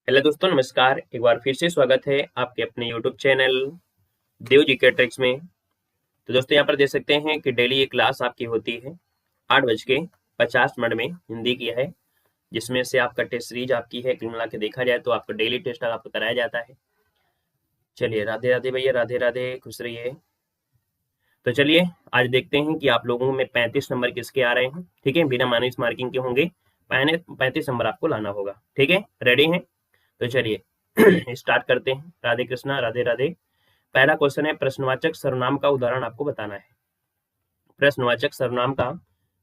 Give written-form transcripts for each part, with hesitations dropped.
Hello दोस्तों, नमस्कार। एक बार फिर से स्वागत है आपके अपने यूट्यूब चैनल देव जी के ट्रिक्स में। तो दोस्तों, यहाँ पर देख सकते हैं कि डेली ये क्लास आपकी होती है 8:50 में हिंदी की है, जिसमें से आपका टेस्ट सीरीज आपकी है। कुल मिला के देखा जाए तो आपका डेली टेस्ट आपको कराया जाता है। चलिए, राधे राधे भैया, राधे राधे, खुश रहिए। तो चलिए आज देखते हैं कि आप लोगों में 35 नंबर किसके आ रहे हैं। ठीक है, बिना माइनस मार्किंग के होंगे। 35 नंबर आपको लाना होगा। ठीक है, रेडी हैं? तो चलिए स्टार्ट करते हैं। राधे कृष्णा, राधे राधे। पहला क्वेश्चन है, प्रश्नवाचक सर्वनाम का उदाहरण आपको बताना है। प्रश्नवाचक सर्वनाम का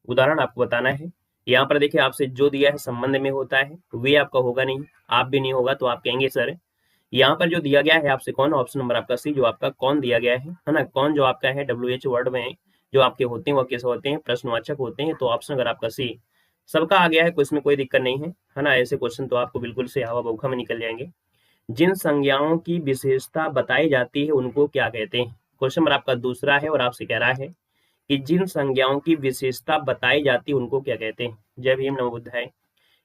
उदाहरण आपको बताना है। यहाँ पर देखिए, आपसे जो दिया है संबंध में होता है, वे आपका होगा नहीं, आप भी नहीं होगा, तो आप कहेंगे सर यहाँ पर जो दिया गया है आपसे कौन, ऑप्शन नंबर आपका सी, जो आपका कौन दिया गया है ना। कौन जो आपका है WH वर्ड में जो आपके होते हैं वो कैसे होते हैं, प्रश्नवाचक होते हैं। तो ऑप्शन अगर आपका सी सबका आ गया है, इसमें कोई दिक्कत नहीं है ना। ऐसे क्वेश्चन तो आपको बिल्कुल से हवा बौखा में निकल जाएंगे। जिन संज्ञाओं की विशेषता बताई जाती है उनको क्या कहते हैं। क्वेश्चन नंबर आपका दूसरा है और आपसे कह रहा है कि जिन संज्ञाओं की विशेषता बताई जाती है उनको क्या कहते हैं। जय भीम, नमो बुद्धाय।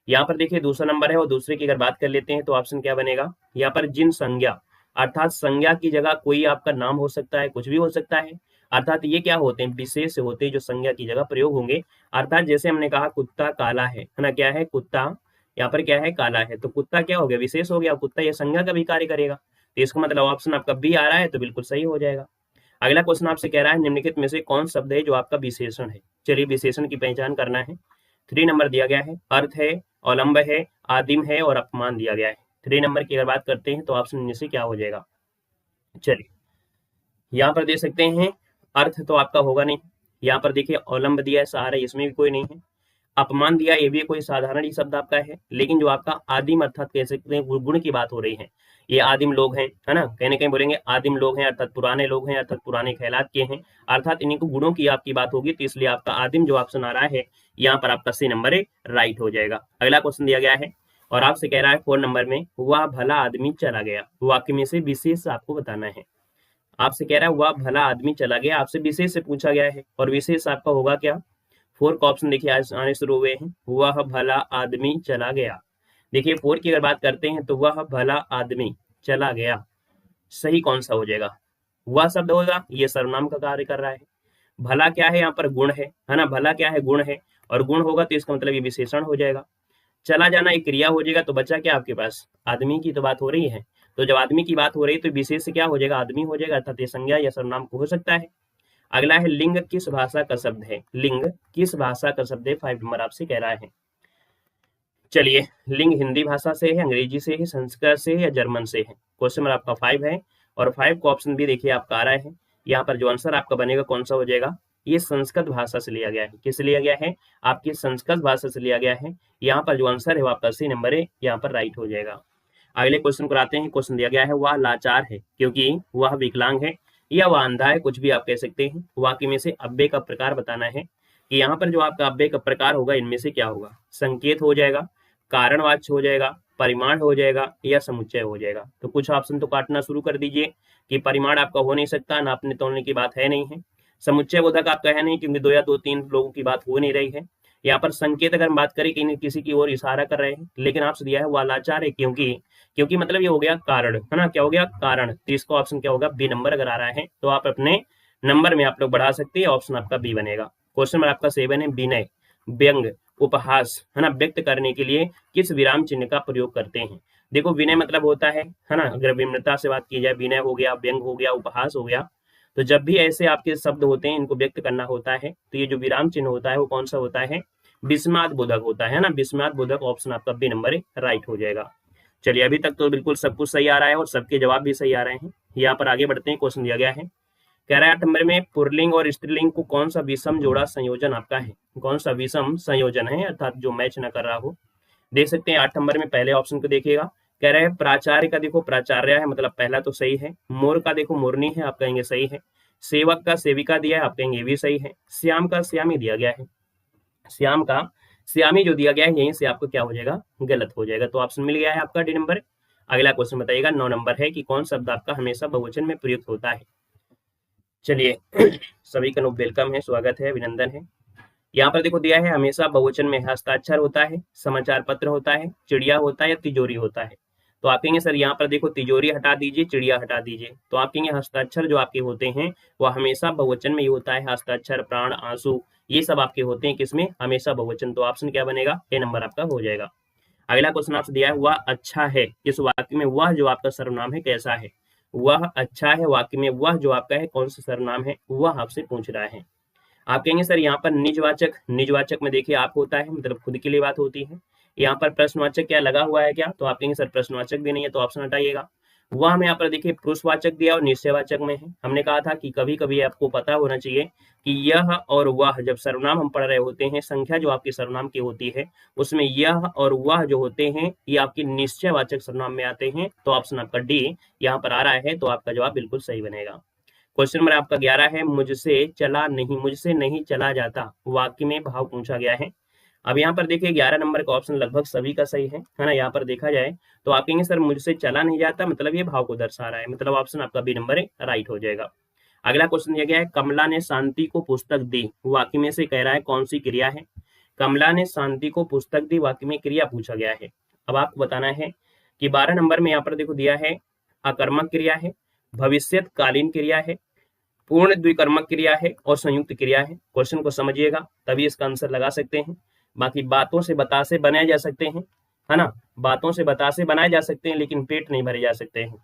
यहाँ पर देखिए दूसरा नंबर है और दूसरे की अगर बात कर लेते हैं तो ऑप्शन क्या बनेगा। यहाँ पर जिन संज्ञा, अर्थात संज्ञा की जगह कोई आपका नाम हो सकता है, कुछ भी हो सकता है। अर्थात ये क्या होते हैं, विशेष होते हैं जो संज्ञा की जगह प्रयोग होंगे। अर्थात जैसे हमने कहा कुत्ता काला है ना, क्या है कुत्ता, यहाँ पर क्या है काला है, तो कुत्ता क्या हो गया, विशेष हो गया। कुत्ता ये संज्ञा का भी कार्य करेगा, तो इसका मतलब ऑप्शन आपका बी आ रहा है, तो बिल्कुल सही हो जाएगा। अगला क्वेश्चन आपसे कह रहा है निम्नलिखित में से कौन शब्द है जो आपका विशेषण है। चलिए विशेषण की पहचान करना है। 3 नंबर दिया गया है, अर्थ है, अवलंब है, आदिम है और अपमान दिया गया है। 3 नंबर की अगर बात करते हैं तो ऑप्शन में से क्या हो जाएगा। चलिए यहाँ पर देख सकते हैं, अर्थ तो आपका होगा नहीं। यहाँ पर देखिए अवलंब दिया है, सहारा, इसमें भी कोई नहीं है। अपमान दिया, ये भी कोई साधारण ही शब्द आपका है। लेकिन जो आपका आदिम, अर्थात कह सकते हैं गुण की बात हो रही है, ये आदिम लोग हैं, है ना। कहीं ना कहीं बोलेंगे आदिम लोग हैं, अर्थात पुराने लोग हैं, अर्थात पुराने ख्यालात के हैं, अर्थात इन्हीं को गुणों की आपकी बात होगी। तो इसलिए आपका आदिम जो ऑप्शन आ रहा है यहाँ पर आपका सी नंबर राइट हो जाएगा। अगला क्वेश्चन दिया गया है और आपसे कह रहा है 4 नंबर में, वह भला आदमी चला गया, वाक्य में से विशेष आपको बताना है। आपसे कह रहा है वह भला आदमी चला गया, आपसे विशेष से पूछा गया है और विशेष आपका होगा क्या। 4 का ऑप्शन देखिए आज आने शुरू हुए हैं, वह भला आदमी चला गया। देखिए 4 की अगर बात करते हैं तो वह भला आदमी चला गया, सही कौन सा हो जाएगा। वह शब्द होगा, ये सर्वनाम का कार्य कर रहा है। भला क्या है, यहाँ पर गुण है ना। भला क्या है, गुण है, और गुण होगा तो इसका मतलब ये विशेषण हो जाएगा। चला जाना एक क्रिया हो जाएगा, तो बचा क्या आपके पास, आदमी की तो बात हो रही है। तो जब आदमी की बात हो रही है तो विशेष क्या हो जाएगा, आदमी हो जाएगा, अर्थात ये संज्ञा या सर्वनाम हो सकता है। अगला है लिंग किस भाषा का शब्द है। लिंग किस भाषा का शब्द है, 5 नंबर आपसे कह रहा है। चलिए, लिंग हिंदी भाषा से है, अंग्रेजी से है, संस्कृत से है या जर्मन से है। क्वेश्चन नंबर आपका 5 है और 5 का ऑप्शन भी देखिए आपका आ रहा है। यहाँ पर जो आंसर आपका बनेगा कौन सा हो जाएगा, ये संस्कृत भाषा से लिया गया है। किस लिया गया है, आपकी संस्कृत भाषा से लिया गया है। यहाँ पर जो आंसर है वो आपका सी नंबर है, यहाँ पर राइट हो जाएगा। अगले क्वेश्चन को आते हैं। क्वेश्चन दिया गया है, वह लाचार है क्योंकि वह विकलांग है या वह अंधा है, कुछ भी आप कह सकते हैं। वाक्य में से अव्यय का प्रकार बताना है कि यहाँ पर जो आपका अव्यय का प्रकार होगा इनमें से क्या होगा। संकेत हो जाएगा, कारणवाच्य हो जाएगा, परिमाण हो जाएगा या समुच्चय हो जाएगा। तो कुछ ऑप्शन तो काटना शुरू कर दीजिए कि परिमाण आपका हो नहीं सकता, नापने तोलने की बात है नहीं है। समुच्चय बोधक आपका है नहीं क्योंकि 2 या 2-3 लोगों की बात हो नहीं रही है। यहाँ पर संकेत अगर हम बात करें कि किसी की ओर इशारा कर रहे हैं, लेकिन आपसे दिया है वालाचार है क्योंकि मतलब ये हो गया कारण, है ना। क्या हो गया, कारण। तो इसका ऑप्शन क्या होगा, बी नंबर अगर आ रहा है तो आप अपने नंबर में आप लोग बढ़ा सकते हैं, ऑप्शन आपका बी बनेगा। क्वेश्चन नंबर आपका 7 है, विनय, व्यंग, उपहास, है ना, व्यक्त करने के लिए किस विराम चिन्ह का प्रयोग करते हैं। देखो विनय मतलब होता है ना, अगर विनम्रता से बात की जाए, विनय हो गया, व्यंग हो गया, उपहास हो गया। तो जब भी ऐसे आपके शब्द होते हैं इनको व्यक्त करना होता है तो ये जो विराम चिन्ह होता है वो कौन सा होता है, विस्माद बोधक होता है ना। विस्माद बोधक ऑप्शन आपका बी नंबर राइट हो जाएगा। चलिए अभी तक तो बिल्कुल सब कुछ सही आ रहा है और सबके जवाब भी सही आ रहे हैं। यहाँ पर आगे बढ़ते हैं। क्वेश्चन दिया गया है, कह रहा है 8 नंबर में, पुल्लिंग और स्त्रीलिंग को कौन सा विषम जोड़ा संयोजन आपका है। कौन सा विषम संयोजन है, अर्थात जो मैच न कर रहा हो। देख सकते हैं 8 नंबर में पहले ऑप्शन को देखिएगा, कह रहे हैं प्राचार्य का देखो प्राचार्य है, मतलब पहला तो सही है। मोर का देखो मोरनी है, आप कहेंगे सही है। सेवक का सेविका दिया है, आप कहेंगे ये भी सही है। श्याम का श्यामी दिया गया है, श्याम का श्यामी जो दिया गया है यहीं से आपको क्या हो जाएगा, गलत हो जाएगा। तो ऑप्शन मिल गया है आपका डी नंबर। अगला क्वेश्चन बताइएगा 9 नंबर है कि कौन शब्द आपका हमेशा बहुवचन में प्रयुक्त होता है। चलिए सभी का वेलकम है, स्वागत है, अभिनंदन है। यहाँ पर देखो दिया है हमेशा बहुवचन में हस्ताक्षर होता है, समाचार पत्र होता है, चिड़िया होता है या तिजोरी होता है। तो आप कहेंगे सर यहाँ पर देखो तिजोरी हटा दीजिए, चिड़िया हटा दीजिए। तो आप कहेंगे हस्ताक्षर जो आपके होते हैं वह हमेशा बहुवचन में ही होता है। हस्ताक्षर, प्राण, आंसू, ये सब आपके होते हैं किसमें, हमेशा बहुवचन। तो ऑप्शन क्या बनेगा, ए नंबर आपका हो जाएगा। अगला क्वेश्चन आपसे दिया है, वह अच्छा है। इस वाक्य में वह जो आपका सर्वनाम है कैसा है। वह अच्छा है वाक्य में वह जो आपका है कौन सा सर्वनाम है, वह आपसे पूछ रहा है। आप कहेंगे सर यहाँ पर निजवाचक, निजवाचक में देखिए आप होता है, मतलब खुद के लिए बात होती है। यहाँ पर प्रश्नवाचक क्या लगा हुआ है क्या, तो आप कहेंगे सर प्रश्नवाचक भी नहीं है, तो ऑप्शन हटाइएगा। वह हमें यहाँ पर देखिए पुरुषवाचक दिया और निश्चयवाचक में है। हमने कहा था कि कभी कभी आपको पता होना चाहिए कि यह और वह जब सर्वनाम हम पढ़ रहे होते हैं, संख्या जो आपकी सर्वनाम की होती है उसमें यह और वह जो होते हैं ये आपकी निश्चयवाचक सर्वनाम में आते हैं। तो ऑप्शन आपका डी यहाँ पर आ रहा है, तो आपका जवाब बिल्कुल सही बनेगा। क्वेश्चन नंबर आपका 11 है, मुझसे चला नहीं, मुझसे नहीं चला जाता वाक्य में भाव पूछा गया है। अब यहाँ पर देखिए 11 नंबर का ऑप्शन लगभग सभी का सही है ना। यहाँ पर देखा जाए तो आप कहेंगे सर मुझसे चला नहीं जाता, मतलब ये भाव को दर्शा रहा है, मतलब ऑप्शन आपका बी नंबर राइट हो जाएगा। अगला क्वेश्चन दिया गया है, कमला ने शांति को पुस्तक दी वाक्य में से कह रहा है कौन सी क्रिया है। कमला ने शांति को पुस्तक दी वाक्य में क्रिया पूछा गया है। अब आपको बताना है कि 12 नंबर में यहाँ पर देखो दिया है अकर्मक क्रिया है, भविष्यकालीन क्रिया है, पूर्ण द्विकर्मक क्रिया है और संयुक्त क्रिया है। क्वेश्चन को समझिएगा तभी इसका आंसर लगा सकते हैं। बाकी बातों से बतासे बनाए जा सकते हैं, है ना, बातों से बतासे बनाए जा सकते हैं लेकिन पेट नहीं भरे जा सकते हैं।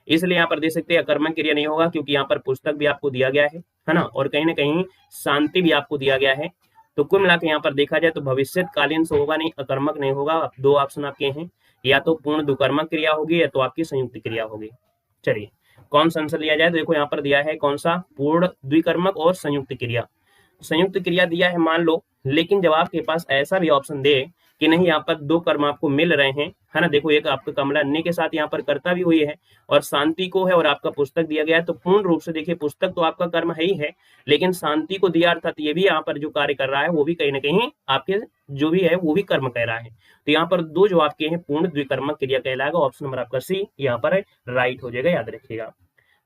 इसलिए यहाँ पर दे सकते हैं अकर्मक क्रिया नहीं होगा, क्योंकि यहाँ पर पुस्तक भी आपको दिया गया है ना, और कहीं ना कहीं शांति भी आपको दिया गया है। तो कुल मिलाकर यहाँ पर देखा जाए तो भविष्यकालीन से होगा नहीं, अकर्मक नहीं होगा। दो ऑप्शन आपके हैं, या तो पूर्ण द्विकर्मक क्रिया होगी या तो आपकी संयुक्त क्रिया होगी। चलिए कौन सा आंसर लिया जाए, तो देखो यहाँ पर दिया है कौन सा, पूर्ण द्विकर्मक और संयुक्त क्रिया। संयुक्त क्रिया दिया है मान लो, लेकिन जब आपके पास ऐसा भी ऑप्शन दे कि नहीं यहाँ पर दो कर्म आपको मिल रहे हैं, है ना, देखो एक आपका कमला ने के साथ यहाँ पर कर्ता भी हुई है और शांति को है और आपका पुस्तक दिया गया है, तो पूर्ण रूप से देखिए पुस्तक तो आपका कर्म है ही है, लेकिन शांति को दिया अर्थात ये भी यहाँ पर जो कार्य कर रहा है वो भी कहीं ना कहीं आपके जो भी है वो भी कर्म कह रहा है। तो यहाँ पर दो जो आपके हैं पूर्ण द्विकर्मक क्रिया कहलाएगा। ऑप्शन नंबर आपका सी यहाँ पर राइट हो जाएगा, याद रखिएगा।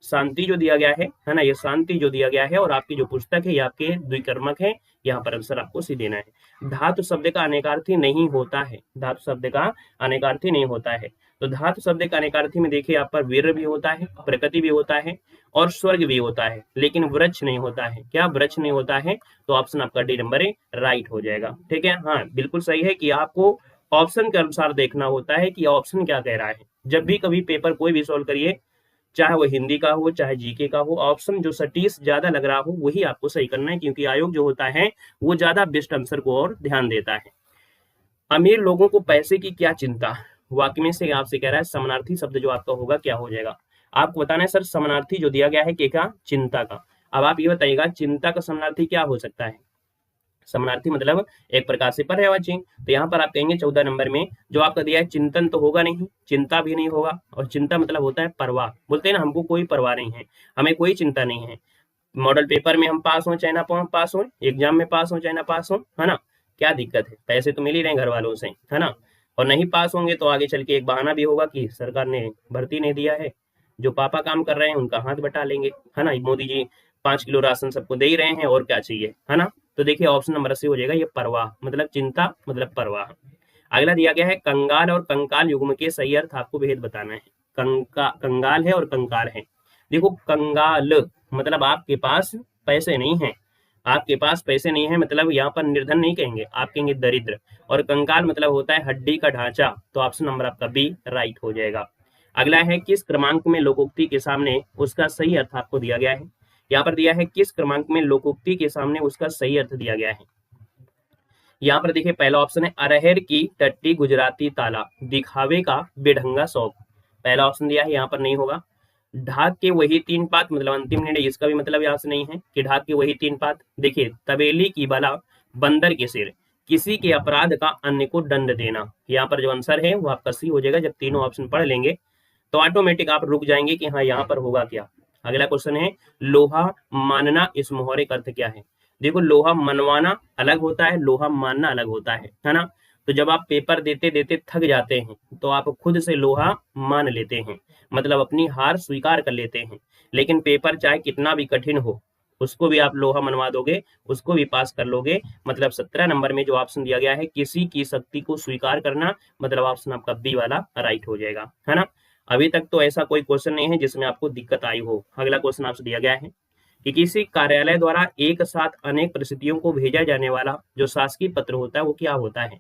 शांति जो दिया गया है ना, ये शांति जो दिया गया है और आपकी जो पुस्तक है ये आपके द्विकर्मक है। यहाँ पर आंसर आपको सी देना है। धातु शब्द का अनेकार्थी नहीं होता है, धातु शब्द का अनेकार्थी नहीं होता है। तो धातु शब्द का अनेकार्थी में देखिए यहाँ पर वीर भी होता है, प्रकृति भी होता है और स्वर्ग भी होता है, लेकिन वृक्ष नहीं होता है। क्या वृक्ष नहीं होता है, तो ऑप्शन आपका डी नंबर राइट हो जाएगा। ठीक है, हाँ बिल्कुल सही है कि आपको ऑप्शन के अनुसार देखना होता है कि ऑप्शन क्या कह रहा है। जब भी कभी पेपर कोई भी सॉल्व करिए, चाहे वो हिंदी का हो चाहे जीके का हो, ऑप्शन जो सटीक ज्यादा लग रहा हो वही आपको सही करना है, क्योंकि आयोग जो होता है वो ज्यादा बेस्ट आंसर को और ध्यान देता है। अमीर लोगों को पैसे की क्या चिंता वाक्य में से आपसे कह रहा है समानार्थी शब्द जो आपका होगा क्या हो जाएगा। आपको बताना है सर समानार्थी जो दिया गया है क्या, चिंता का। अब आप ये बताइएगा चिंता का समानार्थी क्या हो सकता है। समानार्थी मतलब एक प्रकार से पर्यायवाची। तो यहाँ पर आप कहेंगे 14 नंबर में जो आपका दिया है चिंतन तो होगा नहीं, चिंता भी नहीं होगा, और चिंता मतलब होता है परवाह। बोलते हैं ना हमको कोई परवाह नहीं है, हमें कोई चिंता नहीं है। मॉडल पेपर में हम पास हो चाहे ना पास हो, एग्जाम में पास हो चाहे ना पास हो, है ना, क्या दिक्कत है, पैसे तो मिल ही रहे घर वालों से, है ना। और नहीं पास होंगे तो आगे चल के एक बहाना भी होगा कि सरकार ने भर्ती नहीं दिया है, जो पापा काम कर रहे हैं उनका हाथ बटा लेंगे, है ना, मोदी जी 5 किलो राशन सबको दे ही रहे हैं और क्या चाहिए, है ना। तो देखिए ऑप्शन नंबर सी हो जाएगा, ये परवाह मतलब चिंता मतलब परवाह। अगला दिया गया है कंगाल और कंकाल युग्म के सही अर्थ आपको भेद बताना है। कंगाल है और कंकाल है। देखो कंगाल मतलब आपके पास पैसे नहीं है, आपके पास पैसे नहीं है मतलब यहाँ पर निर्धन नहीं कहेंगे, आप कहेंगे दरिद्र। और कंकाल मतलब होता है हड्डी का ढांचा। तो ऑप्शन नंबर आपका बी राइट हो जाएगा। अगला है किस क्रमांक में लोकोक्ति के सामने उसका सही अर्थ आपको दिया गया है। यहाँ पर दिया है किस क्रमांक में लोकोक्ति के सामने उसका सही अर्थ दिया गया है। यहाँ पर देखिए पहला ऑप्शन है अरहर की टट्टी गुजराती ताला दिखावे का बेढंगा शौक। पहला ऑप्शन दिया है, यहाँ पर नहीं होगा। ढाक के वही 3 पात मतलब अंतिम निर्णय, इसका भी मतलब यहाँ से नहीं है कि ढाक के वही 3 पात। देखिए तबेली की बला बंदर के सिर किसी के अपराध का अन्य को दंड देना। यहाँ पर जो आंसर है वो आपका सी हो जाएगा। जब तीनों ऑप्शन पढ़ लेंगे तो ऑटोमेटिक आप रुक जाएंगे कि हाँ यहाँ पर होगा क्या। अगला क्वेश्चन है लोहा मानना इस मुहावरे का अर्थ क्या है। देखो लोहा मनवाना अलग होता है, लोहा मानना अलग होता है ना। तो जब आप पेपर देते देते थक जाते हैं तो आप खुद से लोहा मान लेते हैं, मतलब अपनी हार स्वीकार कर लेते हैं। लेकिन पेपर चाहे कितना भी कठिन हो उसको भी आप लोहा मनवा दोगे, उसको भी पास कर लोगे। मतलब 17 नंबर में जो ऑप्शन दिया गया है किसी की शक्ति को स्वीकार करना, मतलब ऑप्शन आपका बी वाला राइट हो जाएगा, है ना। अभी तक तो ऐसा कोई क्वेश्चन नहीं है जिसमें आपको दिक्कत आई हो। अगला क्वेश्चन आपसे दिया गया है कि किसी कार्यालय द्वारा एक साथ अनेक परिस्थितियों को भेजा जाने वाला जो शासकीय पत्र होता है वो क्या होता है।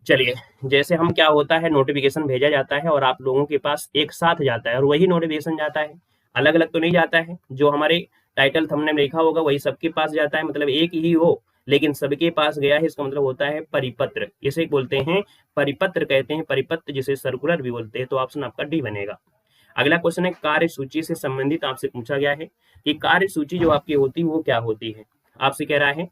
चलिए, जैसे हम क्या होता है, नोटिफिकेशन भेजा जाता है और आप लोगों के पास एक साथ जाता है और वही नोटिफिकेशन जाता है, अलग अलग तो नहीं जाता है। जो हमारे टाइटल थंबनेल में लिखा होगा वही सबके पास जाता है, मतलब एक ही हो लेकिन सबके पास गया है, इसका मतलब होता है परिपत्र। इसे बोलते हैं परिपत्र, कहते हैं परिपत्र, जिसे सर्कुलर भी बोलते हैं। तो ऑप्शन आपका डी बनेगा। अगला क्वेश्चन है कार्य सूची से संबंधित आपसे पूछा गया है कि कार्य सूची जो आपकी होती है वो क्या होती है। आपसे कह रहा है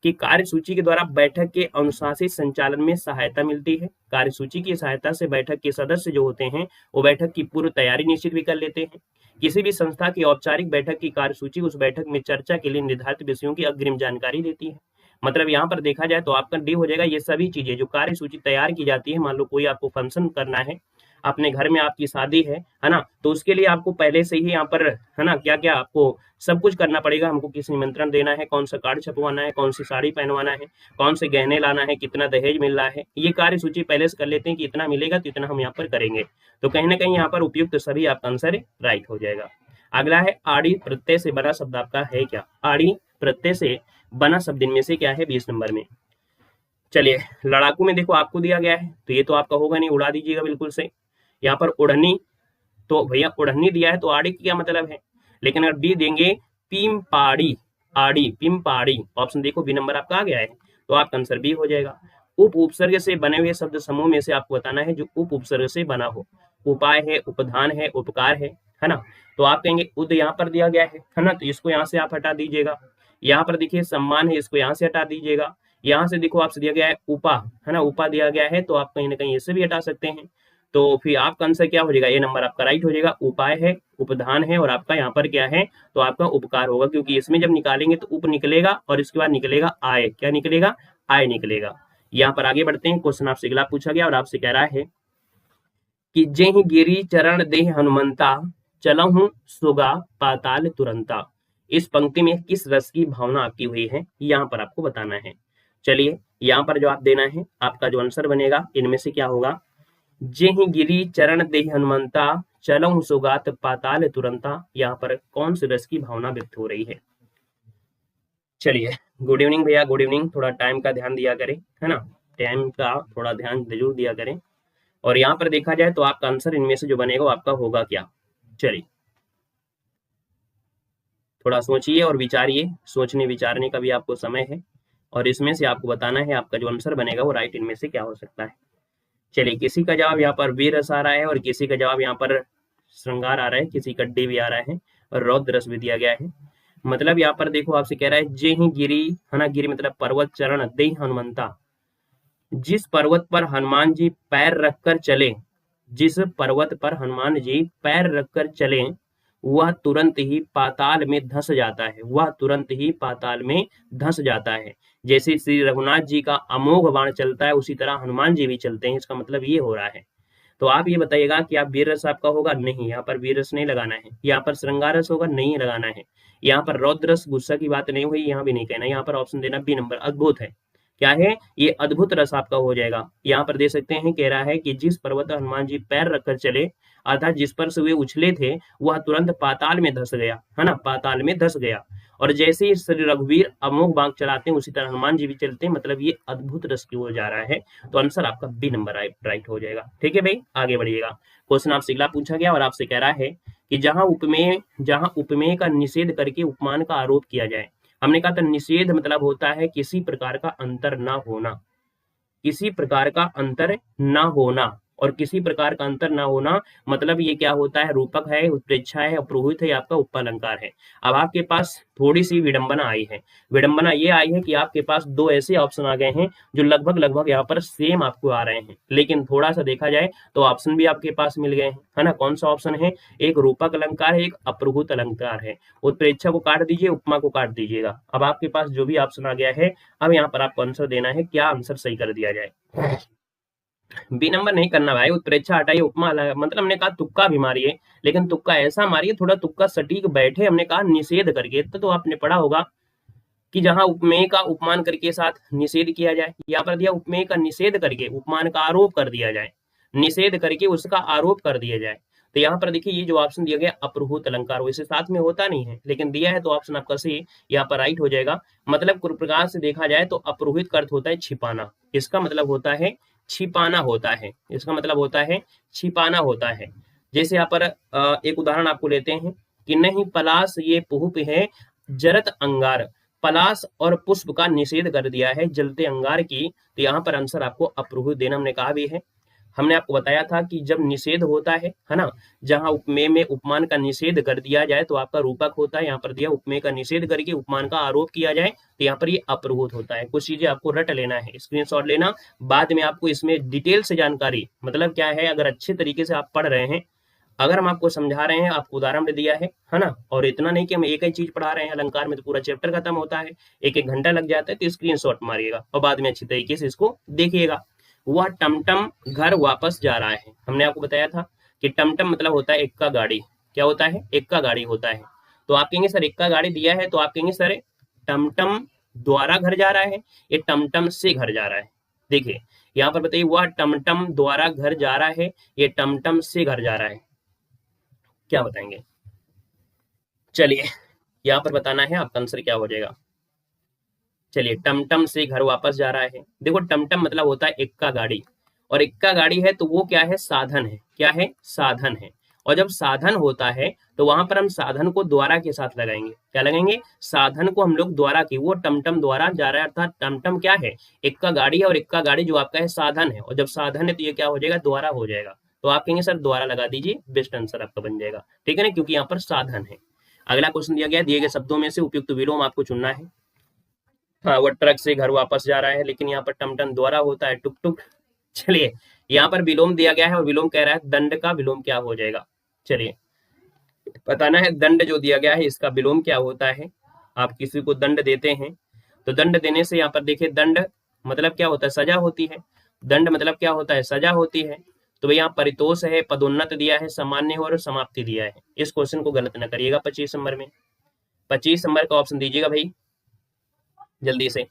कि कार्यसूची के द्वारा बैठक के अनुशासित संचालन में सहायता मिलती है। कार्यसूची की सहायता से बैठक के सदस्य जो होते हैं वो बैठक की पूर्व तैयारी निश्चित भी कर लेते हैं। किसी भी संस्था की औपचारिक बैठक की कार्यसूची उस बैठक में चर्चा के लिए निर्धारित विषयों की अग्रिम जानकारी देती है। मतलब यहाँ पर देखा जाए तो आपका डी हो जाएगा। ये सभी चीजें जो कार्यसूची तैयार की जाती है, मान लो कोई आपको फंक्शन करना है, अपने घर में आपकी शादी है ना, तो उसके लिए आपको पहले से ही यहाँ पर, है ना, क्या क्या आपको सब कुछ करना पड़ेगा। हमको किस निमंत्रण देना है, कौन सा कार्ड छपवाना है, कौन सी साड़ी पहनवाना है, कौन से गहने लाना है, कितना दहेज मिल रहा है, ये कार्य सूची पहले से कर लेते हैं कि इतना मिलेगा तो इतना हम यहाँ पर करेंगे। तो कहीं ना कहीं यहाँ पर उपयुक्त सभी आपका आंसर राइट हो जाएगा। अगला है आड़ी प्रत्यय से बना शब्द आपका है क्या। आड़ी प्रत्यय से बना शब्द इनमें से क्या है 20 नंबर में। चलिए, लड़ाकू में देखो आपको दिया गया है तो ये तो आपका होगा नहीं, उड़ा दीजिएगा बिल्कुल से। यहाँ पर उड़नी, तो भैया उड़नी दिया है तो आड़ी की क्या मतलब है। लेकिन अगर बी देंगे पिम्पाड़ी, आड़ी पिम्पाड़ी, ऑप्शन देखो बी नंबर आपका आ गया है, तो आपका आंसर बी हो जाएगा। उप उपसर्ग से बने हुए शब्द समूह में से आपको बताना है जो उप उपसर्ग से बना हो। उपाय है, उपधान है, उपकार है ना। तो आप कहेंगे उद यहाँ पर दिया गया है ना, तो इसको यहाँ से आप हटा दीजिएगा। यहाँ पर देखिए सम्मान है, इसको यहाँ से हटा दीजिएगा। यहाँ से देखो आपसे दिया गया है उपा, है ना, उपा दिया गया है, तो आप कहीं ना कहीं इससे भी हटा सकते हैं। तो फिर आपका आंसर क्या हो जाएगा, ए नंबर आपका राइट हो जाएगा। उपाय है, उपधान है और आपका यहाँ पर क्या है, तो आपका उपकार होगा, क्योंकि इसमें जब निकालेंगे तो उप निकलेगा और इसके बाद निकलेगा आय। क्या निकलेगा, आय निकलेगा। यहाँ पर आगे बढ़ते हैं। क्वेश्चन आपसे अगला पूछा गया और आपसे कह रहा है कि जेहि गिरी चरण देह हनुमंता चलहु सुगा पाताल तुरंता। इस पंक्ति में किस रस की भावना आपकी हुई है, यहाँ पर आपको बताना है। चलिए, यहाँ पर जो आप देना है, आपका जो आंसर बनेगा इनमें से क्या होगा। जेहि गिरी चरण देहि हनुमंता चलहु सुगात पाताल तुरंता। यहाँ पर कौन से रस की भावना व्यक्त हो रही है। चलिए, गुड इवनिंग भैया, गुड इवनिंग। थोड़ा टाइम का ध्यान दिया करें, है ना, टाइम का थोड़ा ध्यान जरूर दिया करें। और यहाँ पर देखा जाए तो आपका आंसर इनमें से जो बनेगा वो आपका होगा क्या। चलिए, थोड़ा सोचिए और विचारिए, सोचने विचारने का भी आपको समय है और इसमें से आपको बताना है आपका जो आंसर बनेगा वो राइट इनमें से क्या हो सकता है। चलिए, किसी का जवाब यहाँ पर वीर रस आ रहा है और किसी का जवाब यहाँ पर श्रृंगार आ रहा है, किसी का डी भी आ रहा है और रौद्र रस भी दिया गया है। मतलब यहाँ पर देखो आपसे कह रहा है जे ही गिरी, है ना, गिरी मतलब पर्वत, चरण देहि हनुमंता, जिस पर्वत पर हनुमान जी पैर रखकर चले, जिस पर्वत पर हनुमान जी पैर रखकर चले वह तुरंत ही पाताल में धंस जाता है, वह तुरंत ही पाताल में धंस जाता है। जैसे श्री रघुनाथ जी का अमोघ बाण चलता है उसी तरह हनुमान जी भी चलते हैं। इसका मतलब ये हो रहा है। तो आप ये बताइएगा कि आप वीर रस आपका होगा, नहीं, यहाँ पर वीर रस नहीं लगाना है। यहाँ पर श्रृंगार रस होगा, नहीं लगाना है। यहाँ पर रौद्र रस, गुस्सा की बात नहीं हुई, यहाँ भी नहीं कहना। यहाँ पर ऑप्शन देना बी नंबर, अद्भुत है। क्या है ये, अद्भुत रस आपका हो जाएगा। यहाँ पर दे सकते हैं, कह रहा है कि जिस पर्वत हनुमान जी पैर रखकर चले, अर्थात जिस पर से वे उछले थे वह तुरंत पाताल में धंस गया, है ना, पाताल में धंस गया। और जैसे ही श्री रघुवीर अमोघ बाण चलाते हैं उसी तरह हनुमान जी भी चलते हैं, मतलब ये अद्भुत रस की ओर जा रहा है। तो आंसर आपका बी नंबर राइट हो जाएगा। ठीक है भाई, आगे बढ़िएगा। क्वेश्चन आपसे अगला पूछा गया और आपसे कह रहा है कि जहां उपमेय का निषेध करके उपमान का आरोप किया जाए। हमने कहा था निषेध मतलब होता है किसी प्रकार का अंतर ना होना, किसी प्रकार का अंतर ना होना। और किसी प्रकार का अंतर ना होना मतलब ये क्या होता है, रूपक है, उत्प्रेक्षा है, अप्रोहित है, आपका उपलंकार है। अब आपके पास थोड़ी सी विडंबना आई है। विडंबना ये आई है कि आपके पास दो ऐसे ऑप्शन आ गए हैं जो लगभग यहाँ पर सेम आपको आ रहे हैं, लेकिन थोड़ा सा देखा जाए तो ऑप्शन भी आपके पास मिल गए हैं, है ना। कौन सा ऑप्शन है, एक रूपक अलंकार है, एक अप्रोहित अलंकार है। उत्प्रेक्षा को काट दीजिए, उपमा को काट दीजिएगा। अब आपके पास जो भी ऑप्शन आ गया है, अब यहाँ पर आपको आंसर देना है, क्या आंसर सही कर दिया जाए। बी नंबर नहीं करना भाई, उत्प्रेक्षा हटाइए, उपमा मतलब हमने कहा तुक्का भी मारिए, लेकिन तुक्का ऐसा मारिए थोड़ा तुक्का सटीक बैठे। हमने कहा निषेध करके, तो आपने पढ़ा होगा कि जहां उपमेय का उपमान करके साथ निषेध किया जाए, यहाँ पर दिया उपमेय का निषेध करके उपमान का आरोप कर दिया जाए, निषेध करके उसका आरोप कर दिया जाए। तो यहाँ पर देखिए ये जो ऑप्शन दिया गया अपरूहित अलंकार, वैसे साथ में होता नहीं है लेकिन दिया है तो ऑप्शन आपका सी यहाँ पर राइट हो जाएगा। मतलब कुल प्रकार से देखा जाए तो अपरूहित का अर्थ होता है छिपाना, इसका मतलब होता है छिपाना होता है, इसका मतलब होता है छिपाना होता है। जैसे यहाँ पर एक उदाहरण आपको लेते हैं कि नहीं पलाश ये पुष्प है जरत अंगार, पलाश और पुष्प का निषेध कर दिया है जलते अंगार की, तो यहाँ पर आंसर आपको अपरूहित देना हमने कहा भी है। हमने आपको बताया था कि जब निषेध होता है ना, जहां उपमेय में उपमान का निषेध कर दिया जाए तो आपका रूपक होता है, यहाँ पर दिया उपमेय का निषेध करके उपमान का आरोप किया जाए तो यहाँ पर ये अपरूहित होता है। कुछ चीजें आपको रट लेना है, स्क्रीनशॉट लेना, बाद में आपको इसमें डिटेल से जानकारी, मतलब क्या है, अगर अच्छे तरीके से आप पढ़ रहे हैं, अगर हम आपको समझा रहे हैं, आपको उदाहरण दे दिया है ना, और इतना नहीं कि हम एक ही चीज पढ़ा रहे हैं, अलंकार में तो पूरा चैप्टर खत्म होता है, एक एक घंटा लग जाता है, तो स्क्रीनशॉट मारिएगा और बाद में अच्छी तरीके से इसको देखिएगा। वह टमटम घर वापस जा रहा है, हमने आपको बताया था कि टमटम मतलब होता है एक्का गाड़ी, क्या होता है, एक्का गाड़ी होता है। तो आप कहेंगे सर एक्का गाड़ी दिया है, तो आप कहेंगे सर टमटम द्वारा घर जा रहा है, ये टमटम से घर जा रहा है। देखिए यहाँ पर बताइए वह टमटम द्वारा घर जा रहा है, ये टमटम से घर जा रहा है, क्या बताएंगे? चलिए यहाँ पर बताना है आपका आंसर क्या हो जाएगा। चलिए टमटम से घर वापस जा रहा है, देखो टमटम मतलब होता है एक्का गाड़ी, और एक्का गाड़ी है तो वो क्या है, साधन है, क्या है, साधन है। और जब साधन होता है तो वहां पर हम साधन को द्वारा के साथ लगाएंगे, क्या लगाएंगे, साधन को हम लोग द्वारा की, वो टमटम द्वारा जा रहा है, अर्थात टमटम क्या है, एक्का गाड़ी है, और एक्का गाड़ी जो आपका है साधन है, और जब साधन है तो ये क्या हो जाएगा, द्वारा हो जाएगा। तो आप कहेंगे सर द्वारा लगा दीजिए, बेस्ट आंसर आपका बन जाएगा, ठीक है ना, क्योंकि यहाँ पर साधन है। अगला क्वेश्चन दिया गया, दिए गए शब्दों में से उपयुक्त विलोम आपको चुनना है। हाँ वो ट्रक से घर वापस जा रहा है, लेकिन यहाँ पर टमटम द्वारा होता है टुक टुक। चलिए यहाँ पर विलोम दिया गया है और विलोम कह रहा है दंड का विलोम क्या हो जाएगा। चलिए बताना है दंड जो दिया गया है इसका विलोम क्या होता है। आप किसी को दंड देते हैं तो दंड देने से यहाँ पर देखिए दंड मतलब क्या होता है, सजा होती है, दंड मतलब क्या होता है, सजा होती है। तो भाई यहाँ परितोष है, पदोन्नत दिया है, सामान्य और समाप्ति दिया है। इस क्वेश्चन को गलत न करिएगा 25 नंबर में, 25 नंबर का ऑप्शन दीजिएगा भाई जल्दी से।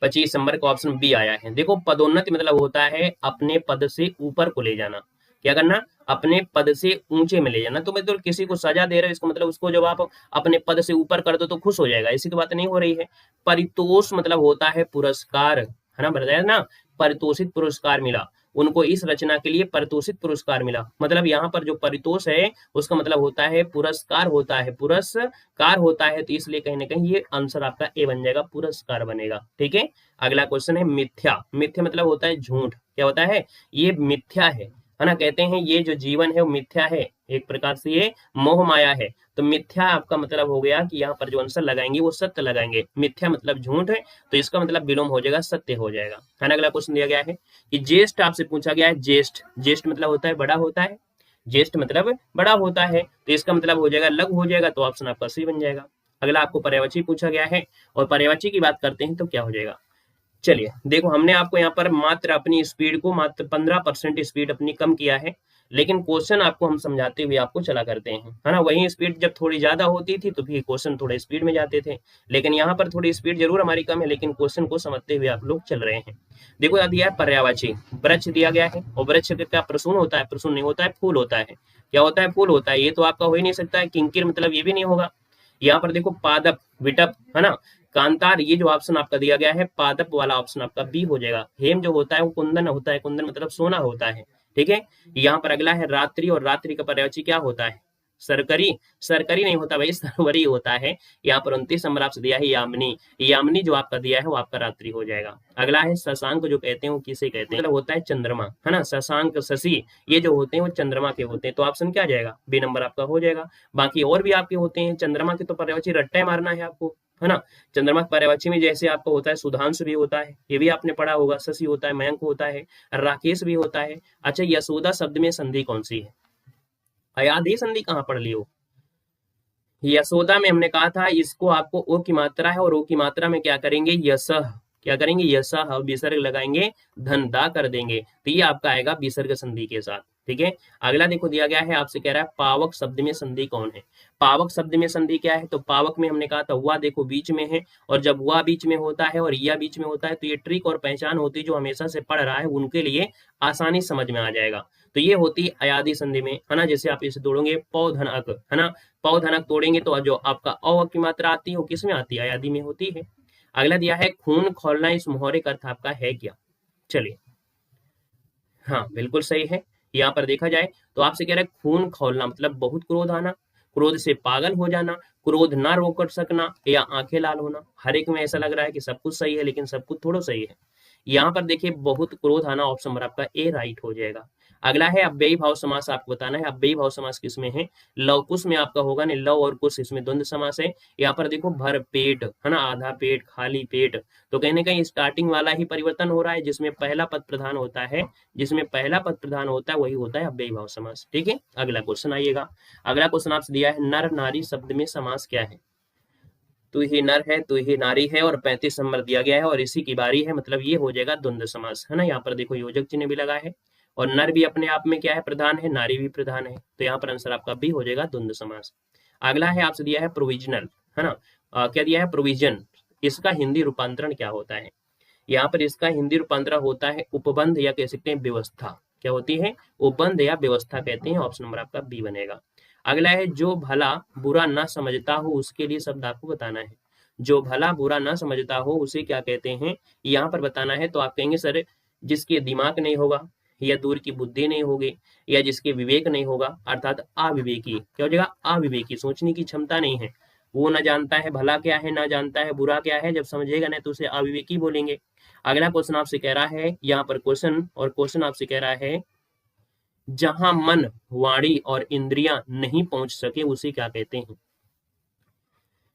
25 नंबर का ऑप्शन बी आया है। देखो पदोन्नति मतलब होता है अपने पद से ऊपर को ले जाना, क्या करना, अपने पद से ऊंचे में ले जाना। तो मतलब किसी को सजा दे रहे हो, इसको मतलब उसको जब आप अपने पद से ऊपर कर दो तो खुश हो जाएगा, ऐसी तो बात नहीं हो रही है। परितोष मतलब होता है पुरस्कार, है ना, बताया ना, परितोषित पुरस्कार मिला उनको, इस रचना के लिए परितोषित पुरस्कार मिला। मतलब यहाँ पर जो परितोष है उसका मतलब होता है पुरस्कार होता है, पुरस्कार होता है, तो इसलिए कहीं ना कहीं ये आंसर आपका ए बन जाएगा, पुरस्कार बनेगा, ठीक है। अगला क्वेश्चन है मिथ्या, मिथ्या मतलब होता है झूठ, क्या होता है, ये मिथ्या है ना, कहते हैं ये जो जीवन है वो मिथ्या है, एक प्रकार से ये मोह माया है। तो मिथ्या आपका मतलब हो गया कि यहाँ पर जो आंसर लगाएंगे वो सत्य लगाएंगे, मिथ्या मतलब झूठ है, तो इसका मतलब विलोम हो जाएगा सत्य हो जाएगा, है ना। अगला क्वेश्चन दिया गया है कि ज्येष्ठ आपसे पूछा गया है, ज्येष्ठ, ज्येष्ठ मतलब होता है बड़ा होता है, ज्येष्ठ मतलब बड़ा होता है, तो इसका मतलब हो जाएगा लघु हो जाएगा, तो ऑप्शन आपका सी बन जाएगा। अगला आपको पर्यायवाची पूछा गया है, और पर्यायवाची की बात करते हैं तो क्या हो जाएगा। चलिए देखो हमने आपको यहाँ पर मात्र अपनी स्पीड को मात्र 15% स्पीड अपनी कम किया है, लेकिन क्वेश्चन आपको हम समझाते हुए आपको चला करते हैं, है ना। वही स्पीड जब थोड़ी ज्यादा होती थी तो फिर क्वेश्चन थोड़े स्पीड में जाते थे, लेकिन यहाँ पर थोड़ी स्पीड जरूर हमारी कम है, लेकिन क्वेश्चन को समझते हुए आप लोग चल रहे हैं। देखो यहाँ दिया है पर्यायवाची, वृक्ष दिया गया है, और वृक्ष का प्रसून होता है, प्रसून नहीं होता है, फूल होता है, क्या होता है, फूल होता है, ये तो आपका हो ही नहीं सकता है। किंकिर मतलब ये भी नहीं होगा। यहाँ पर देखो पादप, विटप, है ना, कांतार, ये जो ऑप्शन आपका दिया गया है पादप वाला ऑप्शन आपका बी हो जाएगा। हेम जो होता है वो कुंदन होता है, कुंदन मतलब सोना होता है, ठीक है। यहाँ पर अगला है रात्रि, और रात्रि का पर्यायवाची क्या होता है, सरकरी, सरकरी नहीं होता भाई, सरवरी होता है। यहाँ पर 29 नंबर आपसे दिया है यामिनी, यामिनी जो आपका दिया है वो आपका रात्रि हो जाएगा। अगला है शशांक, जो कहते हैं वो किसे कहते हैं, मतलब होता है चंद्रमा, है ना, शशांक, शशि, ये जो होते हैं वो चंद्रमा के होते हैं, तो ऑप्शन क्या जाएगा, बी नंबर आपका हो जाएगा। बाकी और भी आपके होते हैं, चंद्रमा के तो पर्यायवाची रट्टा मारना है आपको, है ना। चंद्रमा पर्यायवाची में जैसे आपका होता है सुधांशु भी होता है, ये भी आपने पढ़ा होगा, शशि होता है, मयंक होता है, राकेश भी होता है। अच्छा यशोदा शब्द में संधि कौन सी है, याद ही संधि कहाँ पढ़ ली हो। यशोदा में हमने कहा था इसको आपको ओ की मात्रा है, और ओ की मात्रा में क्या करेंगे, यशः, क्या करेंगे, यशः विसर्ग लगाएंगे, धन दा कर देंगे, तो ये आपका आएगा विसर्ग संधि के साथ। ठीक है, अगला देखो दिया गया है, आपसे कह रहा है पावक शब्द में संधि कौन है। पावक शब्द में संधि क्या है, तो पावक में हमने कहा था हुआ देखो बीच में है, और जब हुआ बीच में होता है और या बीच में होता है तो ये ट्रिक और पहचान होती है, जो हमेशा से पढ़ रहा है उनके लिए आसानी समझ में आ जाएगा। तो ये होती है अयादी संधि में, है ना, जैसे आप इसे तोड़ोगे पौधन अक, है ना, पौधन अक तोड़ेंगे तो जो आपका अ की मात्रा आती है वो किस में आती है, अयादी में होती है। अगला दिया है खून खौलना, इस मुहावरे का अर्थ आपका है क्या। चलिए, हाँ बिल्कुल सही है। यहाँ पर देखा जाए तो आपसे कह रहा है खून खौलना मतलब बहुत क्रोध आना, क्रोध से पागल हो जाना, क्रोध ना रोक कर सकना, या आंखें लाल होना। हर एक में ऐसा लग रहा है कि सब कुछ सही है, लेकिन सब कुछ थोड़ा सही है। यहाँ पर देखिए बहुत क्रोध आना, ऑप्शन नंबर आपका ए राइट हो जाएगा। अगला है अव्ययी भाव समास, आपको बताना है अव्ययी भाव समास किसमें है। लव कुश में आपका होगा नहीं, लव और कुश इसमें द्वंद्व समास है। यहाँ पर देखो भर पेट, है ना, आधा पेट, खाली पेट, तो कहीं ना कहीं स्टार्टिंग वाला ही परिवर्तन हो रहा है, जिसमें पहला पद प्रधान होता है, जिसमें पहला पद प्रधान होता है वही होता है अव्ययी भाव समास। ठीक है, अगला क्वेश्चन आइएगा। अगला क्वेश्चन आपसे दिया है नर नारी शब्द में समास क्या है। तू ही नर है, तू ही नारी है, और 35 नंबर दिया गया है और इसी की बारी है, मतलब ये हो जाएगा द्वंद्व समास, है ना। यहाँ पर देखो योजक चिन्ह भी लगा है, और नर भी अपने आप में क्या है, प्रधान है, नारी भी प्रधान है, तो यहाँ पर आंसर आपका बी हो जाएगा द्वंद्व समास। अगला है आपसे दिया है प्रोविजनल, है ना, क्या दिया है प्रोविजन, इसका हिंदी रूपांतरण क्या होता है। यहाँ पर इसका हिंदी रूपांतरण होता है उपबंध, या कह सकते हैं व्यवस्था। क्या होती है, उपबंध या व्यवस्था कहते हैं, ऑप्शन नंबर आपका बी बनेगा। अगला है जो भला बुरा ना समझता हो उसके लिए शब्द आपको बताना है। जो भला बुरा ना समझता हो उसे क्या कहते हैं, यहाँ पर बताना है। तो आप कहेंगे सर जिसके दिमाग नहीं होगा, या दूर की बुद्धि नहीं होगी, या जिसके विवेक नहीं होगा, अर्थात अविवेकी। क्या हो जाएगा, अविवेकी, सोचने की क्षमता नहीं है, वो ना जानता है भला क्या है, ना जानता है बुरा क्या है, जब समझेगा ना तो उसे अविवेकी बोलेंगे। अगला क्वेश्चन आपसे कह रहा है, यहाँ पर क्वेश्चन, और क्वेश्चन आपसे कह रहा है जहां मन वाणी और इंद्रियां नहीं पहुंच सके उसे क्या कहते हैं।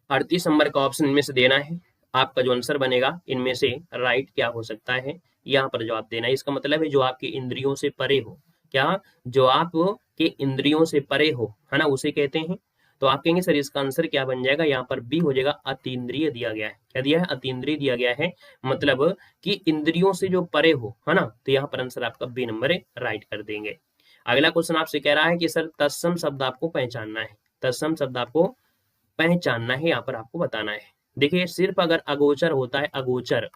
38 नंबर का ऑप्शन इनमें से देना है, आपका जो आंसर बनेगा इनमें से राइट क्या हो सकता है, यहाँ पर जवाब देना है। इसका मतलब है जो आपकी इंद्रियों से परे हो, क्या, जो आप के इंद्रियों से परे हो, है ना, उसे कहते हैं। तो आप कहेंगे सर इसका आंसर क्या बन जाएगा, यहाँ पर बी हो जाएगा, अतीन्द्रिय दिया गया है। क्या दिया है, अतीन्द्रिय दिया गया है, मतलब कि इंद्रियों से जो परे हो, है ना, तो यहाँ पर आंसर आपका बी नंबर राइट कर देंगे। अगला क्वेश्चन आपसे कह रहा है कि सर तत्सम शब्द आपको पहचानना है, तत्सम शब्द आपको पहचानना है, यहाँ पर आपको बताना है। देखिए सिर्फ अगर अगोचर होता है, अगोचर,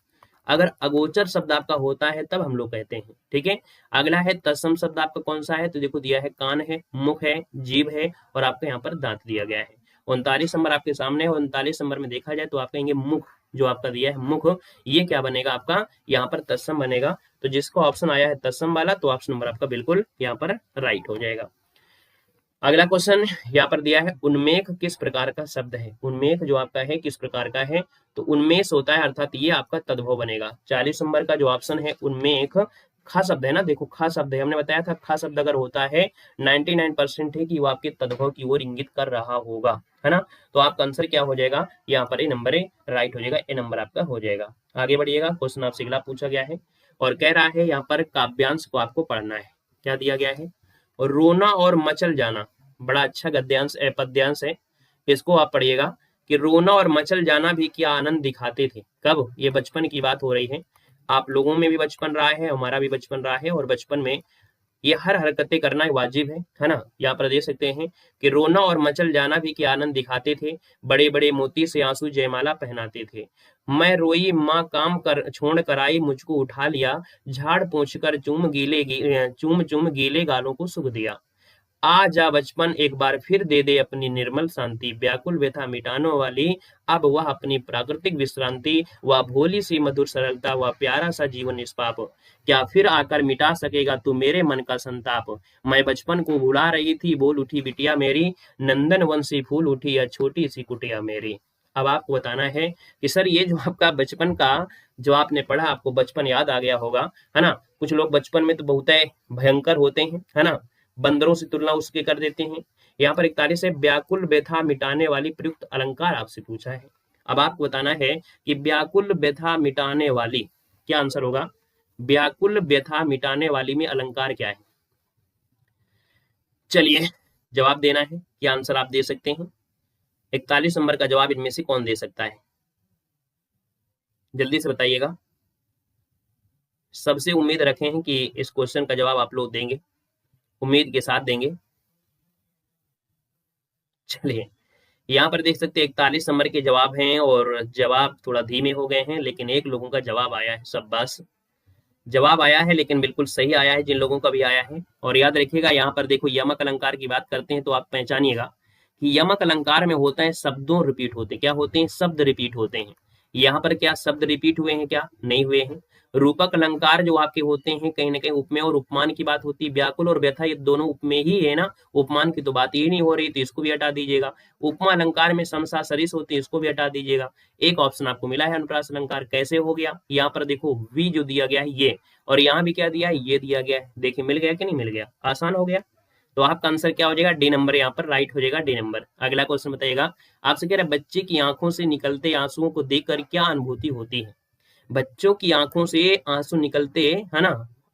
अगर अगोचर शब्द आपका होता है तब हम लोग कहते हैं। ठीक है, अगला है तत्सम शब्द आपका कौन सा है, तो देखो दिया है कान है, मुख है, जीभ है, और आपका यहाँ पर दांत दिया गया है। 39 नंबर आपके सामने है, 39 नंबर में देखा जाए तो आप कहेंगे मुख, जो आपका दिया है मुख, ये क्या बनेगा आपका, यहाँ पर तत्सम बनेगा। तो जिसका ऑप्शन आया है तत्सम वाला, तो ऑप्शन नंबर आपका बिल्कुल यहाँ पर राइट हो जाएगा। अगला क्वेश्चन यहाँ पर दिया है उन्मेष किस प्रकार का शब्द है। उन्मेष जो आपका है किस प्रकार का है, तो उन्मेष होता है, अर्थात ये आपका तद्भव बनेगा। 40 नंबर का जो ऑप्शन है उन्मेष, खा शब्द है ना, देखो खा शब्द है, हमने बताया था खा शब्द अगर होता है 99% है कि वो आपके तद्भव की ओर इंगित कर रहा होगा, है ना। तो आपका आंसर क्या हो जाएगा, यहाँ पर ए नंबर राइट हो जाएगा, ए नंबर आपका हो जाएगा। आगे बढ़िएगा, क्वेश्चन आपसे अगला पूछा गया है और कह रहा है यहाँ पर काव्यांश को आपको पढ़ना है। क्या दिया गया है, और रोना और मचल जाना, बड़ा अच्छा गद्यांश पद्यांश है, इसको आप पढ़िएगा कि रोना और मचल जाना भी क्या आनंद दिखाते थे। कब, ये बचपन की बात हो रही है, आप लोगों में भी बचपन रहा है, हमारा भी बचपन रहा है, और बचपन में ये हर हरकतें करना वाजिब है ना। यहाँ पर देख सकते हैं कि रोना और मचल जाना भी क्या आनंद दिखाते थे, बड़े बड़े मोती से आंसू जयमाला पहनाते थे। मैं रोई माँ काम कर छोड़ कर आई, मुझको उठा लिया, झाड़ पोंछ कर चूम चूम गीले गालों को सुख दिया। आ जा बचपन एक बार फिर दे दे अपनी निर्मल शांति, व्याकुल व्यथा मिटाने वाली अब वह अपनी प्राकृतिक विश्रांति, वह भोली सी मधुर सरलता, वह प्यारा सा जीवन निष्पाप, क्या फिर आकर मिटा सकेगा तू मेरे मन का संताप। मैं बचपन को भुला रही थी, बोल उठी बिटिया मेरी, नंदन वन सी फूल उठी यह छोटी सी कुटिया मेरी। अब आपको बताना है कि सर ये जो आपका बचपन का जो आपने पढ़ा, आपको बचपन याद आ गया होगा, है ना। कुछ लोग बचपन में तो बहुत भयंकर होते हैं, है ना, बंदरों से तुलना उसके कर देते हैं। यहाँ पर 41 है व्याकुल व्यथा मिटाने वाली प्रयुक्त अलंकार आपसे पूछा है। अब आपको बताना है कि व्याकुल व्यथा मिटाने वाली, क्या आंसर होगा, व्याकुल व्यथा मिटाने वाली में अलंकार क्या है। चलिए जवाब देना है, क्या आंसर आप दे सकते हैं। 41 नंबर का जवाब इनमें से कौन दे सकता है। जल्दी से बताइएगा। सबसे उम्मीद रखे हैं कि इस क्वेश्चन का जवाब आप लोग देंगे, उम्मीद के साथ देंगे। चलिए, यहाँ पर देख सकते हैं 41 नंबर के जवाब हैं और जवाब थोड़ा धीमे हो गए हैं, लेकिन एक लोगों का जवाब आया है। शाबाश, जवाब आया है, लेकिन बिल्कुल सही आया है जिन लोगों का भी आया है। और याद रखिएगा, यहाँ पर देखो यमक अलंकार की बात करते हैं तो आप पहचानिएगा कि यमक अलंकार में होता है शब्दों रिपीट होते हैं। क्या होते हैं? शब्द रिपीट होते हैं। यहाँ पर क्या शब्द रिपीट हुए हैं? क्या नहीं हुए हैं। रूपक अलंकार जो आपके होते हैं, कहीं ना कहीं उपमेय और उपमान की बात होती है। व्याकुल और व्यथा ये दोनों उपमेय ही है ना, उपमान की तो बात ही नहीं हो रही, तो इसको भी हटा दीजिएगा। उपमा अलंकार में समसा सरिस होती है, इसको भी हटा दीजिएगा। एक ऑप्शन आपको मिला है अनुप्रास अलंकार। कैसे हो गया? यहाँ पर देखो वी जो दिया गया है ये, और यहाँ भी क्या दिया है? ये दिया गया है। देखिए मिल गया कि नहीं मिल गया? आसान हो गया। तो आपका आंसर क्या हो जाएगा? डी नंबर यहाँ पर राइट हो जाएगा, डी नंबर। अगला क्वेश्चन बताइएगा, आपसे कह रहा है बच्चे की आंखों से निकलते आंसुओं को देखकर क्या अनुभूति होती है? बच्चों की आंखों से आंसू निकलते, है ना,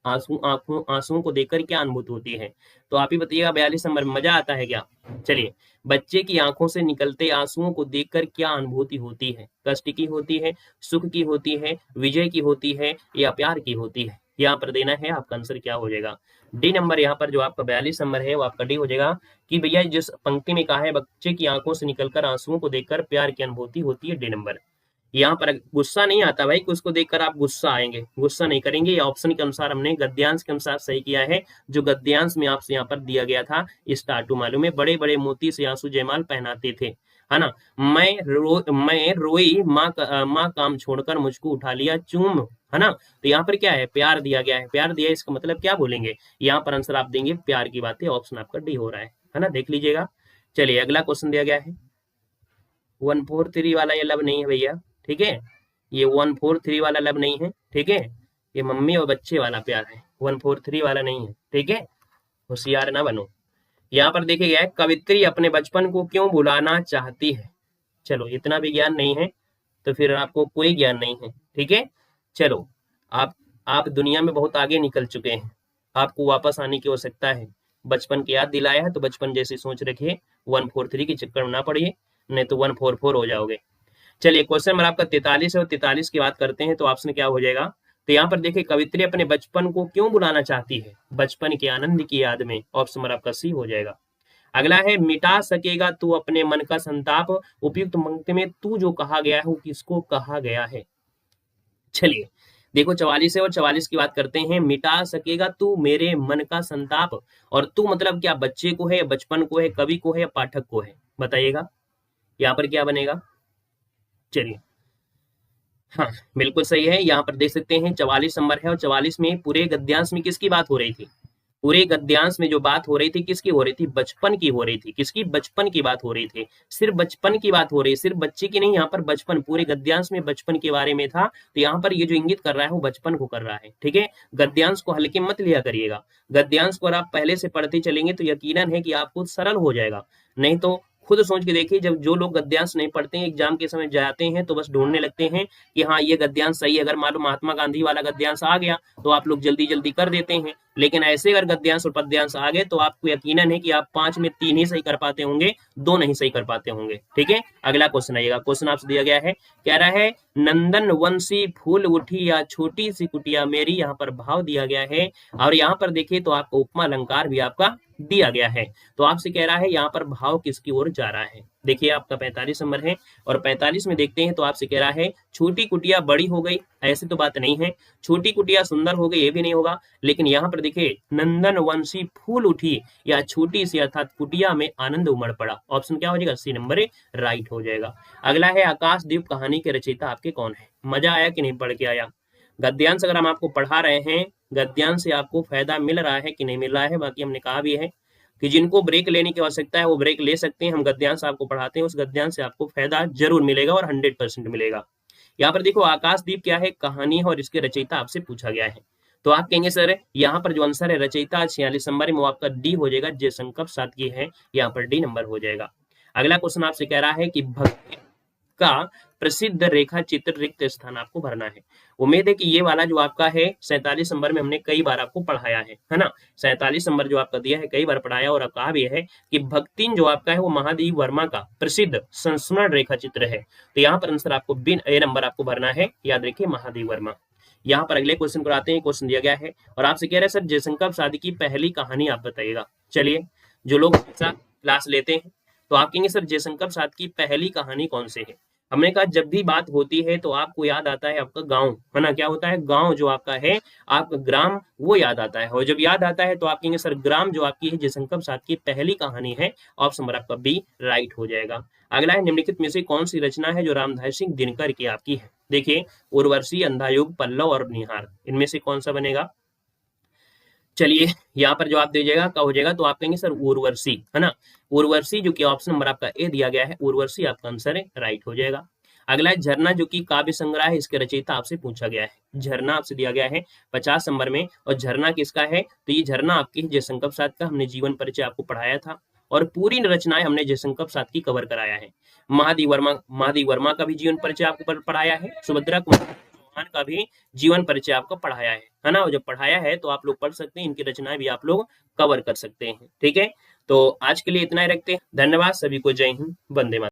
आंसुओं को देखकर क्या अनुभूति होती है? तो आप ही बताइएगा। 42 नंबर, मजा आता है क्या? चलिए, बच्चे की आंखों से निकलते आंसुओं को देखकर क्या अनुभूति होती है? कष्ट की होती है, सुख की होती है, विजय की होती है, या प्यार की होती है? यहाँ पर देना है। आपका आंसर क्या हो जाएगा? D number. यहाँ पर जो आपका 42 नंबर है वो आपका डी हो जाएगा कि भैया जिस पंक्ति में कहा है बच्चे की आंखों से निकलकर आंसुओं को देखकर प्यार की अनुभूति होती है, डी नंबर। यहाँ पर गुस्सा नहीं आता भाई कि उसको देखकर आप गुस्सा आएंगे, गुस्सा नहीं करेंगे। ये ऑप्शन के अनुसार हमने गद्यांश के अनुसार सही किया है, जो गद्यांश में आपसे यहाँ पर दिया गया था। स्टार्टू मालूम है, बड़े बड़े मोती से आंसू जयमाल पहनाते थे, है ना। मैं रोई माँ काम छोड़कर मुझको उठा लिया चूम, है ना। तो यहाँ पर क्या है? प्यार दिया गया है। प्यार दिया है, इसका मतलब क्या बोलेंगे? यहाँ पर आंसर आप देंगे प्यार की बात है। ऑप्शन आपका डी हो रहा है ना, देख लीजिएगा। चलिए, अगला क्वेश्चन दिया गया है 143 वाला। ये लब नहीं है भैया, ठीक है। ये 143 वाला लब नहीं है, ठीक है। ये मम्मी और बच्चे वाला प्यार है, 143 वाला नहीं है, ठीक है। होशियार ना बनो। यहाँ पर देखे गया है, कवित्री अपने बचपन को क्यों बुलाना चाहती है? चलो, इतना भी ज्ञान नहीं है तो फिर आपको कोई ज्ञान नहीं है, ठीक है। चलो, आप दुनिया में बहुत आगे निकल चुके हैं, आपको वापस आने की आवश्यकता है। बचपन की याद दिलाया है तो बचपन जैसी सोच रखिए, 143 के चक्कर में ना पड़िए, नहीं तो 144 हो जाओगे। चलिए, क्वेश्चन नंबर आपका 43 है और 43 की बात करते हैं तो ऑप्शन क्या हो जाएगा? तो यहाँ पर देखिए, कवित्री अपने बचपन को क्यों बुलाना चाहती है? बचपन के आनंद की याद में। ऑप्शन नंबर आपका सी हो जाएगा। अगला है, मिटा सकेगा तू अपने मन का संताप, उपयुक्त पंक्ति में तू जो कहा गया है वो किसको कहा गया है? चलिए देखो, 44 है और 44 की बात करते हैं। मिटा सकेगा तू मेरे मन का संताप, और तू मतलब क्या? बच्चे को है, बचपन को है, कवि को है, पाठक को है? बताइएगा यहाँ पर क्या बनेगा। चलिए, हाँ बिल्कुल सही है। यहाँ पर देख सकते हैं 44 नंबर है, और 44 में पूरे गद्यांश में किसकी बात हो रही थी? पूरे गद्यांश में जो बात हो रही थी किसकी हो रही थी? बचपन की हो रही थी। किसकी? बचपन की बात हो रही थी। सिर्फ बचपन की बात हो रही है, सिर्फ बच्चे की नहीं, यहाँ पर बचपन, पूरे गद्यांश में बचपन के बारे में था। तो यहाँ पर ये जो इंगित कर रहा है वो बचपन को कर रहा है, ठीक है। गद्यांश को हल्के मत लिया करिएगा। गद्यांश को अगर आप पहले से पढ़ते चलेंगे तो यकीनन है कि आपको सरल हो जाएगा। नहीं तो खुद सोच के देखिए, जब जो लोग गद्यांश नहीं पढ़ते हैं, एग्जाम के समय जाते हैं तो बस ढूंढने लगते हैं कि हाँ ये गद्यांश सही है। अगर मान लो महात्मा गांधी वाला गद्यांश आ गया तो आप लोग जल्दी जल्दी कर देते हैं, लेकिन ऐसे अगर गद्यांश और पद्यांश आ गए तो आपको यकीनन है कि आप 5 में 3 ही सही कर पाते होंगे, 2 नहीं सही कर पाते होंगे, ठीक है। अगला क्वेश्चन आइएगा। क्वेश्चन आपसे दिया गया है, कह रहा है नंदन वंशी फूल उठी या छोटी सी कुटिया मेरी। यहाँ पर भाव दिया गया है, और यहाँ पर देखिए तो आपको उपमा अलंकार भी आपका दिया गया है। तो आपसे कह रहा है यहाँ पर भाव किसकी ओर जा रहा है? देखिए आपका 45 नंबर है, और 45 में देखते हैं तो आपसे कह रहा है छोटी कुटिया बड़ी हो गई, ऐसी तो बात नहीं है। छोटी कुटिया सुंदर हो गई, ये भी नहीं होगा। लेकिन यहाँ पर देखिए, नंदन वंशी फूल उठी या छोटी सी अर्थात कुटिया में आनंद उमड़ पड़ा। ऑप्शन क्या हो जाएगा? सी नंबर राइट हो जाएगा। अगला है, आकाशदीप कहानी के रचयिता आपके कौन है? मजा आया कि नहीं पढ़ के आया? गद्यांश अगर हम आपको पढ़ा रहे हैं, गद्यांश से आपको फायदा मिल रहा है कि नहीं मिल रहा है? बाकी हमने कहा भी है कि जिनको ब्रेक लेने की आवश्यकता है वो ब्रेक ले सकते हैं। हम गद्यांश आपको पढ़ाते हैं, उस गद्यांश से आपको फायदा जरूर मिलेगा और 100% मिलेगा। यहाँ पर देखो, आकाशदीप क्या है? कहानी है, और इसके रचयिता आपसे पूछा गया है। तो आप कहेंगे सर यहाँ पर जो आंसर है रचयिता 46 नंबर में वो आपका डी हो जाएगा, जयशंकर सातकी है। यहाँ पर डी नंबर हो जाएगा। अगला क्वेश्चन आपसे कह रहा है कि भक्ति का प्रसिद्ध रेखा चित्र रिक्त स्थान आपको भरना है। उम्मीद है कि ये वाला जो आपका है 47 नंबर में हमने कई बार आपको पढ़ाया है ना। 47 नंबर जो आपका दिया है कई बार पढ़ाया और कहा भी है कि भक्तिन जो आपका है वो महादेव वर्मा का प्रसिद्ध संस्मरण रेखा चित्र है। तो यहाँ पर आंसर आपको बिन ए नंबर आपको भरना है, याद रखिए महादेव वर्मा। यहाँ पर अगले क्वेश्चन पर आते हैं। क्वेश्चन दिया गया है और आपसे कह रहे हैं सर जयशंकर प्रसाद की पहली कहानी आप बताइएगा। चलिए, जो लोग क्लास लेते हैं तो आप कहेंगे सर जयशंकर प्रसाद की पहली कहानी कौन से है। हमने कहा जब भी बात होती है तो आपको याद आता है आपका गांव, है ना। क्या होता है, गांव जो आपका है, आपका ग्राम, वो याद आता है। और जब याद आता है तो आप कहेंगे सर ग्राम जो आपकी है जयशंकर प्रसाद की पहली कहानी है। ऑप्शन नंबर आपका बी राइट हो जाएगा। अगला है निम्नलिखित में से कौन सी रचना है जो रामधारी सिंह दिनकर की आपकी है। देखिए, उर्वशी, अंधायुग, पल्लव और निहार, इनमें से कौन सा बनेगा। चलिए, यहाँ पर जवाब दीजिएगा क्या हो जाएगा, तो आप कहेंगे सर उर्वशी, है ना। उर्वशी जो कि ऑप्शन नंबर आपका ए दिया गया है, उर्वशी आपका आंसर है, राइट हो जाएगा। अगला है झरना जो कि काव्य संग्रह है, इसके रचयिता आपसे पूछा गया है। झरना आपसे दिया गया है 50 नंबर में, और झरना किसका है, तो ये झरना आपकी जयशंकर प्रसाद का, हमने जीवन परिचय आपको पढ़ाया था और पूरी रचनाएं हमने जयशंकर प्रसाद की कवर कराया है। महादेव वर्मा का भी जीवन परिचय आपको पढ़ाया है, सुभद्रा कुमार का भी जीवन परिचय आपको पढ़ाया है ना। और जब पढ़ाया है तो आप लोग पढ़ सकते हैं, इनकी रचनाएं भी आप लोग कवर कर सकते हैं। ठीक है, तो आज के लिए इतना ही रखते हैं। धन्यवाद सभी को, जय हिंद, वंदे मातरम।